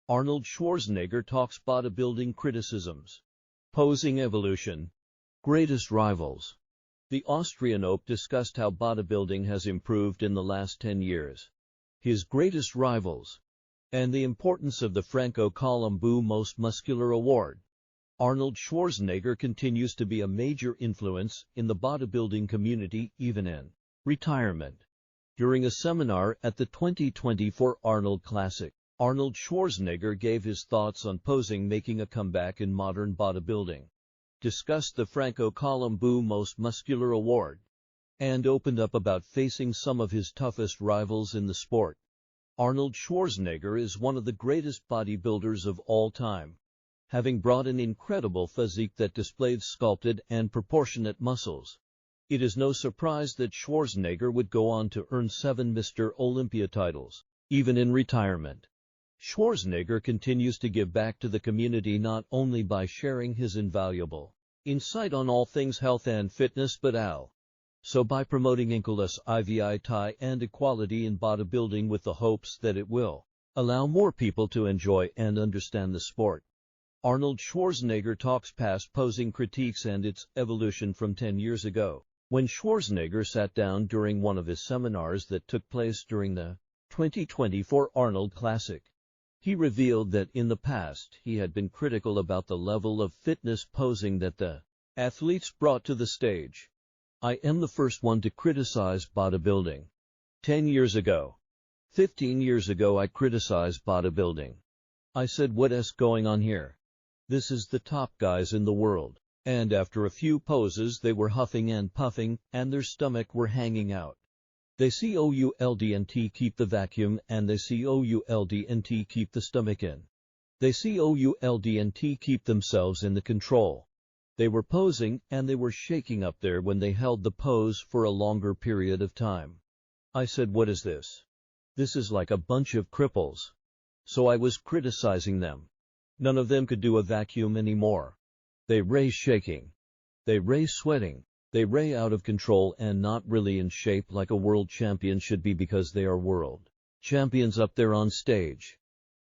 Arnold Schwarzenegger talks bodybuilding criticisms. Posing evolution. Greatest rivals. The Austrian ope discussed how bodybuilding has improved in the last 10 years. His greatest rivals. And the importance of the Franco-Colombo Most Muscular Award. Arnold Schwarzenegger continues to be a major influence in the bodybuilding community even in retirement. During a seminar at the 2024 Arnold Classic, Arnold Schwarzenegger gave his thoughts on posing making a comeback in modern bodybuilding, discussed the Franco-Colombo Most Muscular Award, and opened up about facing some of his toughest rivals in the sport. Arnold Schwarzenegger is one of the greatest bodybuilders of all time, having brought an incredible physique that displayed sculpted and proportionate muscles. It is no surprise that Schwarzenegger would go on to earn 7 Mr. Olympia titles, even in retirement. Schwarzenegger continues to give back to the community not only by sharing his invaluable insight on all things health and fitness but also by promoting inclusivity and equality in bodybuilding with the hopes that it will allow more people to enjoy and understand the sport. Arnold Schwarzenegger talks past posing critiques and its evolution from 10 years ago, when Schwarzenegger sat down during one of his seminars that took place during the 2024 Arnold Classic. He revealed that in the past he had been critical about the level of fitness posing that the athletes brought to the stage. I am the first one to criticize bodybuilding. 10 years ago, 15 years ago I criticized bodybuilding. I said, what's going on here? This is the top guys in the world. And after a few poses they were huffing and puffing, and their stomach were hanging out. They could keep the vacuum, and they could keep the stomach in. They could keep themselves in the control. They were posing, and they were shaking up there when they held the pose for a longer period of time. I said, what is this? This is like a bunch of cripples. So I was criticizing them. None of them could do a vacuum anymore. They were shaking. They were sweating. They were out of control and not really in shape like a world champion should be because they are world champions up there on stage.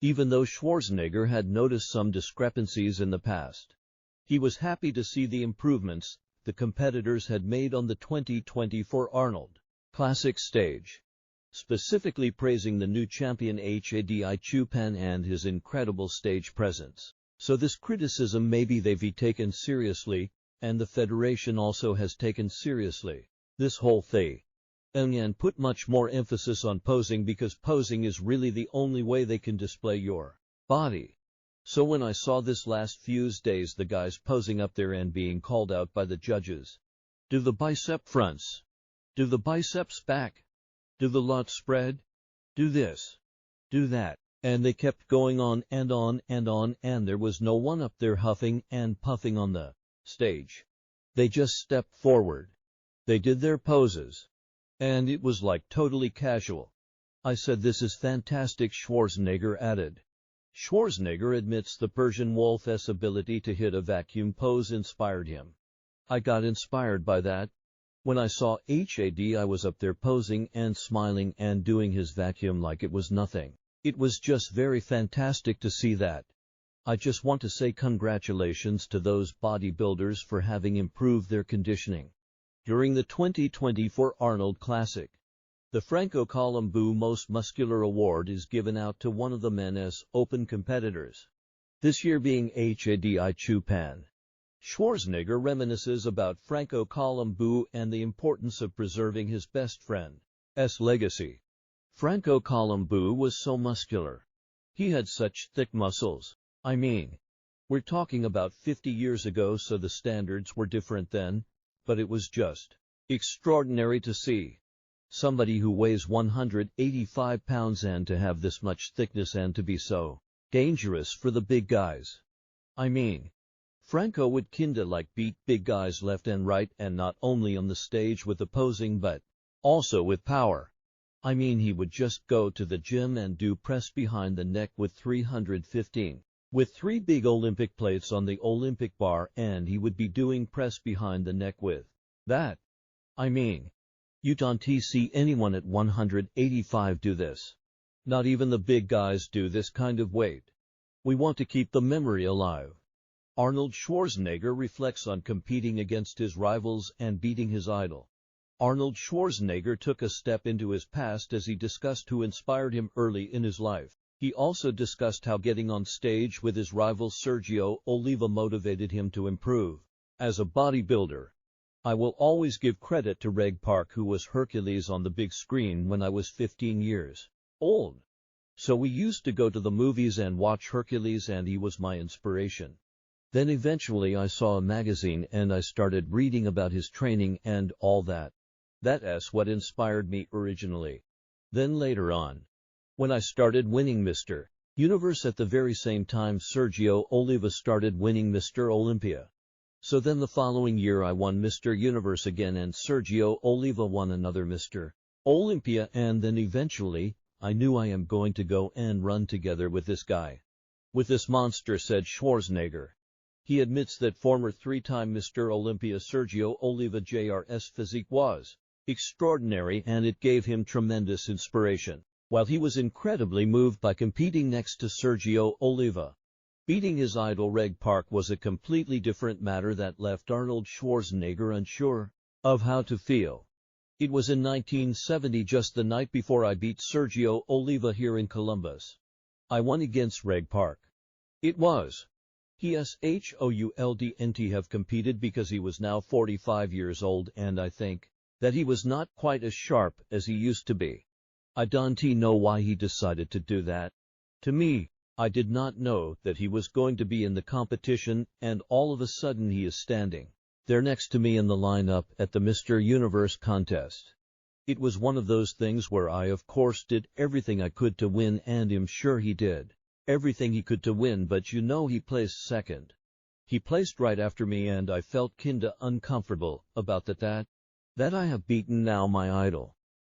Even though Schwarzenegger had noticed some discrepancies in the past, he was happy to see the improvements the competitors had made on the 2024 Arnold Classic stage, specifically praising the new champion Hadi Chupan and his incredible stage presence. So this criticism maybe they've taken seriously, and the Federation also has taken seriously this whole thing, and put much more emphasis on posing because posing is really the only way they can display your body. So when I saw this last few days the guys posing up there and being called out by the judges, do the bicep fronts, do the biceps back, do the lat spread, do this, do that. And they kept going on and on and on, and there was no one up there huffing and puffing on the stage. They just stepped forward. They did their poses. And it was like totally casual. I said, this is fantastic, Schwarzenegger added. Schwarzenegger admits the Persian Wolf's ability to hit a vacuum pose inspired him. I got inspired by that. When I saw Hadi, I was up there posing and smiling and doing his vacuum like it was nothing. It was just very fantastic to see that. I just want to say congratulations to those bodybuilders for having improved their conditioning. During the 2024 Arnold Classic, the Franco-Colombo Most Muscular Award is given out to one of the men's open competitors, this year being Hadi Chupan. Schwarzenegger reminisces about Franco-Colombo and the importance of preserving his best friend's legacy. Franco-Colombo was so muscular. He had such thick muscles. I mean, we're talking about 50 years ago, so the standards were different then, but it was just extraordinary to see somebody who weighs 185 pounds and to have this much thickness and to be so dangerous for the big guys. I mean, Franco would kinda like beat big guys left and right, and not only on the stage with the posing but also with power. I mean, he would just go to the gym and do press behind the neck with 315, with 3 big Olympic plates on the Olympic bar, and he would be doing press behind the neck with that. I mean, you don't see anyone at 185 do this. Not even the big guys do this kind of weight. We want to keep the memory alive. Arnold Schwarzenegger reflects on competing against his rivals and beating his idol. Arnold Schwarzenegger took a step into his past as he discussed who inspired him early in his life. He also discussed how getting on stage with his rival Sergio Oliva motivated him to improve. As a bodybuilder, I will always give credit to Reg Park, who was Hercules on the big screen when I was 15 years old. So we used to go to the movies and watch Hercules, and he was my inspiration. Then eventually I saw a magazine and I started reading about his training and all that. That's what inspired me originally. Then later on, when I started winning Mr. Universe at the very same time Sergio Oliva started winning Mr. Olympia. So then the following year I won Mr. Universe again and Sergio Oliva won another Mr. Olympia, and then eventually, I knew I am going to go and run together with this guy. With this monster, said Schwarzenegger. He admits that former three-time Mr. Olympia Sergio Oliva Jr.'s physique was extraordinary and it gave him tremendous inspiration. While he was incredibly moved by competing next to Sergio Oliva, beating his idol Reg Park was a completely different matter that left Arnold Schwarzenegger unsure of how to feel. It was in 1970, just the night before I beat Sergio Oliva here in Columbus. I won against Reg Park. It was. He shouldn't have competed because he was now 45 years old, and I think that he was not quite as sharp as he used to be. I don't know why he decided to do that. To me, I did not know that he was going to be in the competition, and all of a sudden he is standing there next to me in the lineup at the Mr. Universe contest. It was one of those things where I of course did everything I could to win, and I'm sure he did everything he could to win, but you know, he placed second. He placed right after me and I felt kinda uncomfortable about that I have beaten now my idol.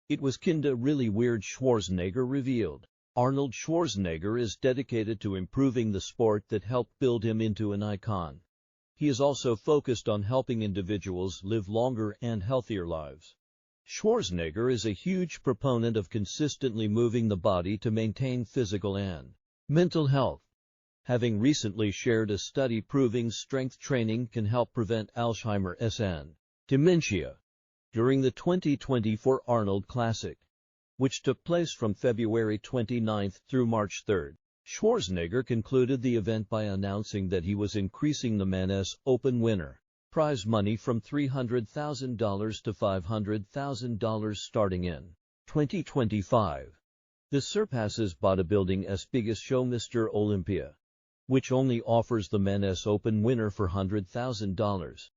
It was kinda really weird, Schwarzenegger revealed. Arnold Schwarzenegger is dedicated to improving the sport that helped build him into an icon. He is also focused on helping individuals live longer and healthier lives. Schwarzenegger is a huge proponent of consistently moving the body to maintain physical and mental health, having recently shared a study proving strength training can help prevent Alzheimer's and dementia. During the 2024 Arnold Classic, which took place from February 29 through March 3, Schwarzenegger concluded the event by announcing that he was increasing the Men's Open winner prize money from $300,000 to $500,000 starting in 2025. This surpasses bodybuilding's biggest show, Mr. Olympia, which only offers the Men's Open winner for $100,000.